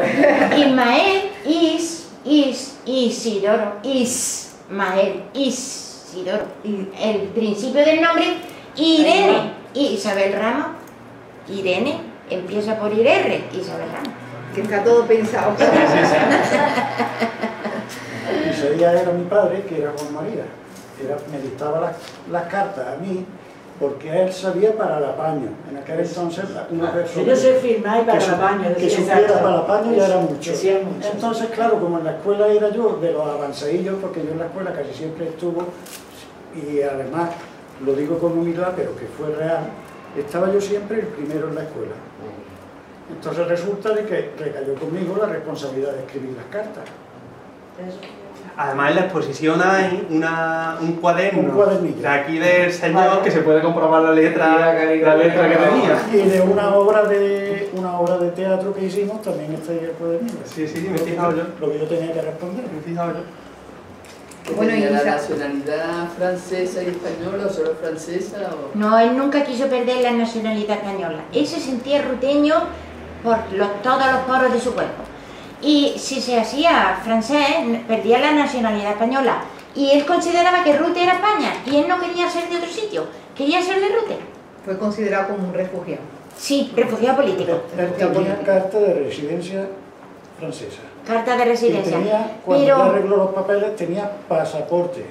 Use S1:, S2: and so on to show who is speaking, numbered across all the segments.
S1: Ismael Isidoro, Ismael Isidoro. El principio del nombre, Irene, Isabel Ramos. Irene empieza por IR, Isabel Ramos.
S2: Que está todo pensado.
S3: Sí. Y Sevilla era mi padre, que era Juan María. Me dictaba las cartas a mí, porque él sabía para el apaño. En aquel entonces una persona
S4: yo sé firmar para el apaño,
S3: que supiera para el apaño ya era mucho.
S4: mucho.
S3: Entonces, claro, como en la escuela era yo de los avanzadillos, porque yo en la escuela casi siempre estuvo, y además lo digo con humildad, pero que fue real, estaba yo siempre el primero en la escuela. Entonces resulta de que recayó conmigo la responsabilidad de escribir las cartas.
S5: Además en la exposición hay un cuaderno de aquí del señor que se puede comprobar la letra que tenía.
S3: Y de una obra de teatro que hicimos también está ahí el cuaderno.
S5: Sí, me he fijado yo.
S3: Lo que yo tenía que responder.
S5: Me he fijado yo.
S2: Bueno,
S6: ¿Tenía la nacionalidad francesa y española o solo francesa? O...
S1: No, él nunca quiso perder la nacionalidad española. Él se sentía ruteño por todos los poros de su cuerpo. Y si se hacía francés, perdía la nacionalidad española. Y él consideraba que Rute era España, y él no quería ser de otro sitio, quería ser de Rute.
S2: Fue considerado como un refugiado.
S1: Sí, refugiado político.
S3: Él tenía carta de residencia francesa.
S1: Carta de residencia.
S3: Y tenía, cuando ya arregló los papeles, tenía pasaporte.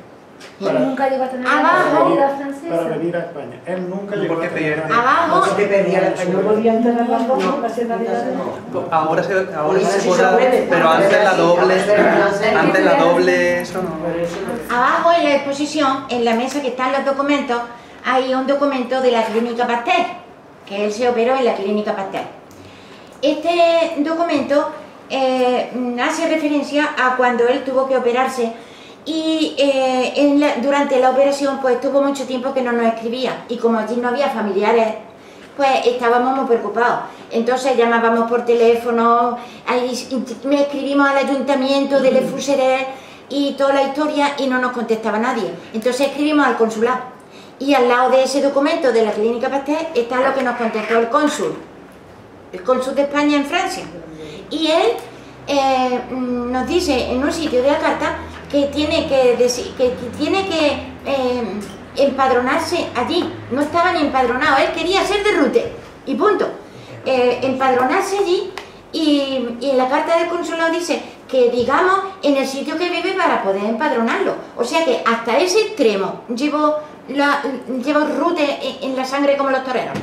S7: Nunca llegó a tener
S1: abajo,
S7: la francesa.
S3: Para venir a España. Él nunca llegó a tener
S1: abajo.
S4: Porque perdía el español, podían tener las dos nacionalidades.
S5: Ahora se puede, pero antes la doble, eso no.
S1: Abajo en la exposición, en la mesa que están los documentos, hay un documento de la Clínica Pasteur, que él se operó en la Clínica Pasteur. Este documento hace referencia a cuando él tuvo que operarse y durante la operación pues tuvo mucho tiempo que no nos escribía, y como allí no había familiares pues estábamos muy preocupados. Entonces llamábamos por teléfono, me escribimos al ayuntamiento de Le Fuseret y toda la historia, y no nos contestaba nadie. Entonces escribimos al consulado, y al lado de ese documento de la Clínica Pasteur está lo que nos contestó el cónsul de España en Francia. Y él nos dice en un sitio de la carta que tiene que empadronarse allí. No estaba ni empadronado, él quería ser de Rute y punto. Empadronarse allí, y en la carta del consulado dice que digamos en el sitio que vive para poder empadronarlo. O sea que hasta ese extremo llevo Rute en la sangre como los toreros.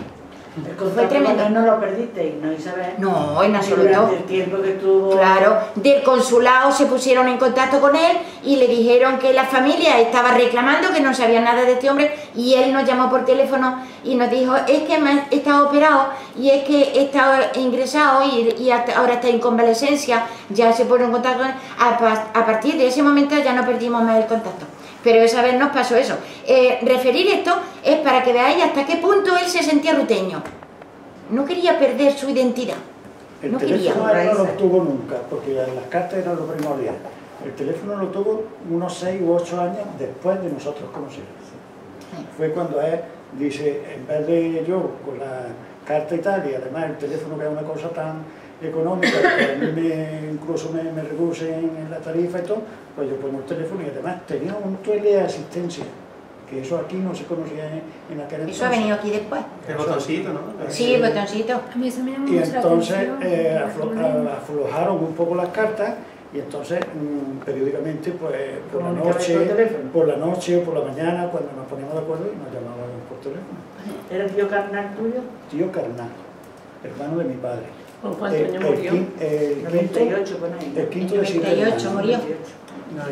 S4: Fue tremendo. No lo perdiste, ¿no, Isabel?
S1: No, en absoluto.
S4: Durante el tiempo que estuvo...
S1: Claro, del consulado se pusieron en contacto con él y le dijeron que la familia estaba reclamando que no sabía nada de este hombre, y él nos llamó por teléfono y nos dijo: es que he estado operado y es que he estado ingresado y ahora está en convalescencia. Ya se pone en contacto con él. A partir de ese momento ya no perdimos más el contacto. Pero esa vez nos pasó eso. Referir esto es para que veáis hasta qué punto él se sentía ruteño. No quería perder su identidad.
S3: El
S1: no quería.
S3: teléfono él no lo tuvo nunca, porque las cartas eran lo primordial. El teléfono lo tuvo unos 6 u 8 años después de nosotros conocernos. Fue cuando él dice, en vez de yo con la carta y tal, y además el teléfono, que es una cosa tan económica, que a mí incluso me reducen en la tarifa y todo, pues yo pongo el teléfono, y además tenía un tele de asistencia, que eso aquí no se conocía en aquel entonces.
S1: Eso ha venido aquí después.
S5: El botoncito, ¿no?
S1: Sí, el botoncito.
S7: A mí eso me llamó
S3: Y
S7: mucho la
S3: entonces
S7: atención.
S3: aflojaron un poco las cartas, y entonces periódicamente pues por la noche o por la mañana, cuando nos poníamos de acuerdo, y nos llamaban por teléfono.
S4: ¿Era el tío carnal tuyo?
S3: Tío carnal, hermano de mi padre.
S4: ¿Con cuántos años murió?
S3: El
S4: 98, con ahí.
S3: El quinto de
S1: 98 murió.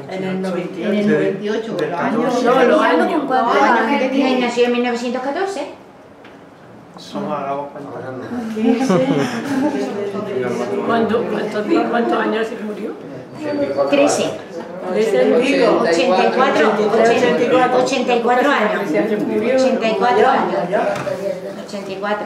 S4: En el 98.
S2: En el 98, los años.
S7: No, los años con 4 años que tenía.
S1: Él nació en 1914.
S5: Somos agados.
S8: ¿Cuántos años se murió?
S1: 13. 84 años. 84 años. 84.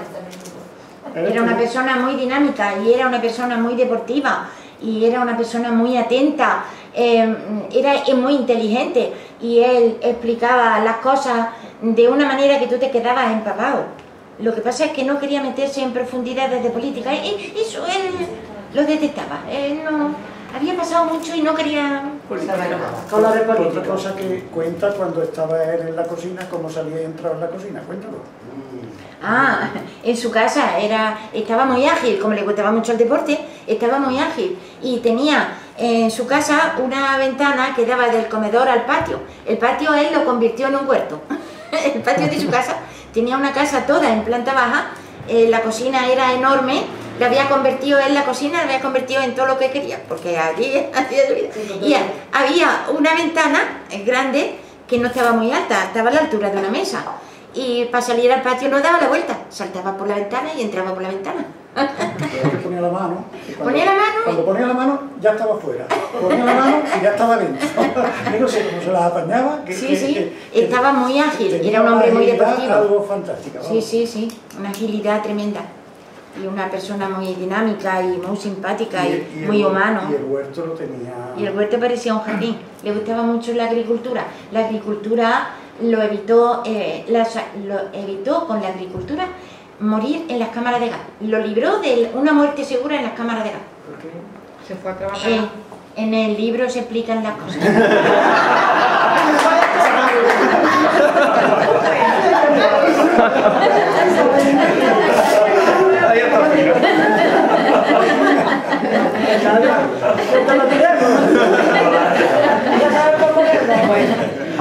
S1: Era una persona muy dinámica, y era una persona muy deportiva, y era una persona muy atenta, era muy inteligente, y él explicaba las cosas de una manera que tú te quedabas empapado. Lo que pasa es que no quería meterse en profundidades de política. Eso él lo detestaba. Él no había pasado mucho y no quería saber.
S4: Con los repolitos.
S3: Otra cosa que cuenta cuando estaba él en la cocina, cómo salía y entraba en la cocina, cuéntalo.
S1: Ah, en su casa estaba muy ágil, como le gustaba mucho el deporte, estaba muy ágil y tenía en su casa una ventana que daba del comedor al patio. El patio él lo convirtió en un huerto. El patio de su casa tenía una casa toda en planta baja, la cocina era enorme, la había convertido en la cocina, la había convertido en todo lo que quería, porque allí hacía su vida. Y había una ventana grande que no estaba muy alta, estaba a la altura de una mesa. Y para salir al patio no daba la vuelta, saltaba por la ventana y entraba por la ventana.
S3: Ponía la mano.
S1: Cuando
S3: ponía la mano ya estaba fuera. Ponía la mano y ya estaba dentro. Yo no sé cómo se las apañaba.
S1: Estaba muy ágil, era un hombre muy deportivo.
S3: Algo fantástico.
S1: Sí, una agilidad tremenda. Y una persona muy dinámica y muy simpática y muy humano.
S3: Y el huerto lo tenía...
S1: Y el huerto parecía un jardín. Le gustaba mucho la agricultura. La agricultura lo evitó con la agricultura morir en las cámaras de gas. Lo libró de una muerte segura en las cámaras de gas.
S2: ¿Por qué? Se fue a trabajar.
S1: En el libro se explican las cosas.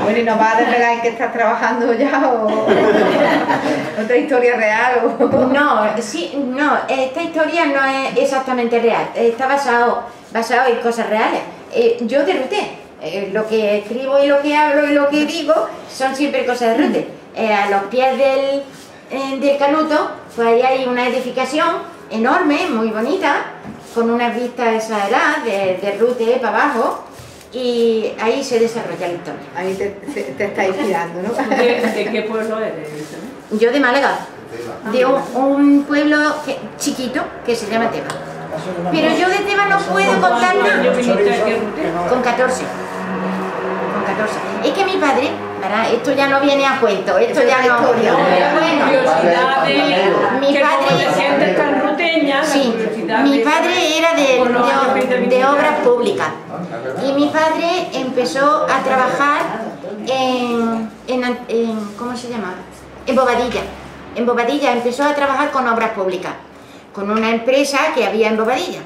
S2: Bueno, ¿y nos va a desvelar en qué estás trabajando ya o otra historia real?
S1: No, esta historia no es exactamente real, está basado en cosas reales. Yo de Rute, lo que escribo y lo que hablo y lo que digo son siempre cosas de Rute. A los pies del Canuto, pues ahí hay una edificación enorme, muy bonita, con unas vistas exageradas de Rute para abajo. Y ahí se desarrolla la historia.
S2: Ahí te está inspirando, ¿no?
S6: ¿De qué pueblo eres?
S1: Yo de Málaga, de un pueblo chiquito que se llama Teba. Pero yo de Teba no puedo contar nada. Con 14. Es que mi padre, esto ya no viene a cuento, esto ya no... Mi padre era de obras públicas y mi padre empezó a trabajar ¿cómo se llama? En Bobadilla. En Bobadilla empezó a trabajar con obras públicas, con una empresa que había en Bobadilla,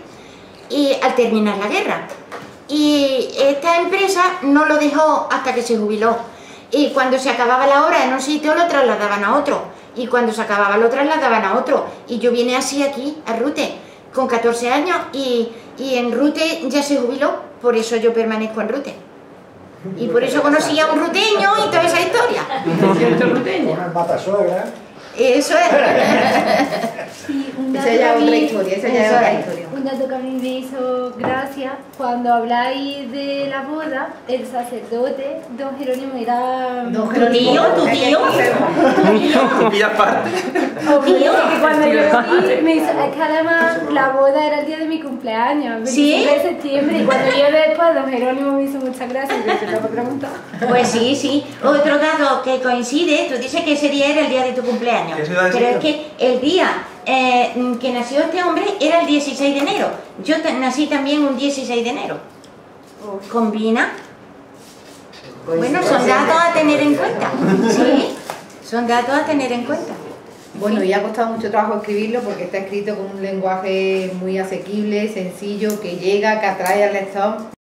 S1: y al terminar la guerra. Y esta empresa no lo dejó hasta que se jubiló. Y cuando se acababa la hora en un sitio lo trasladaban a otro. Y cuando se acababa lo trasladaban a otro. Y yo vine así aquí, a Rute, con 14 años. Y en Rute ya se jubiló, por eso yo permanezco en Rute. Y por eso conocí a un ruteño y toda esa historia.
S3: Una matasuegra.
S1: Eso es.
S7: Sí,
S2: Esa ya es otra historia,
S7: Un dato que a mí me hizo gracia, cuando habláis de la boda, el sacerdote, don Jerónimo, era...
S1: ¿Tu tío?
S5: ¿Tu pillas parte?
S7: Obvio, que cuando yo vi, me hizo, es que además la boda era el día de mi cumpleaños, el 25 de septiembre, y cuando yo después, don Jerónimo me hizo muchas gracias, y se lo voy a preguntar.
S1: Pues sí. Otro dato que coincide, tú dices que ese día era el día de tu cumpleaños. Pero es que el día que nació este hombre era el 16 de enero. Yo nací también un 16 de enero. ¿Combina? Bueno, son datos a tener en cuenta. Sí, son datos a tener en cuenta.
S2: Bueno, y ha costado mucho trabajo escribirlo porque está escrito con un lenguaje muy asequible, sencillo, que llega, que atrae al lector.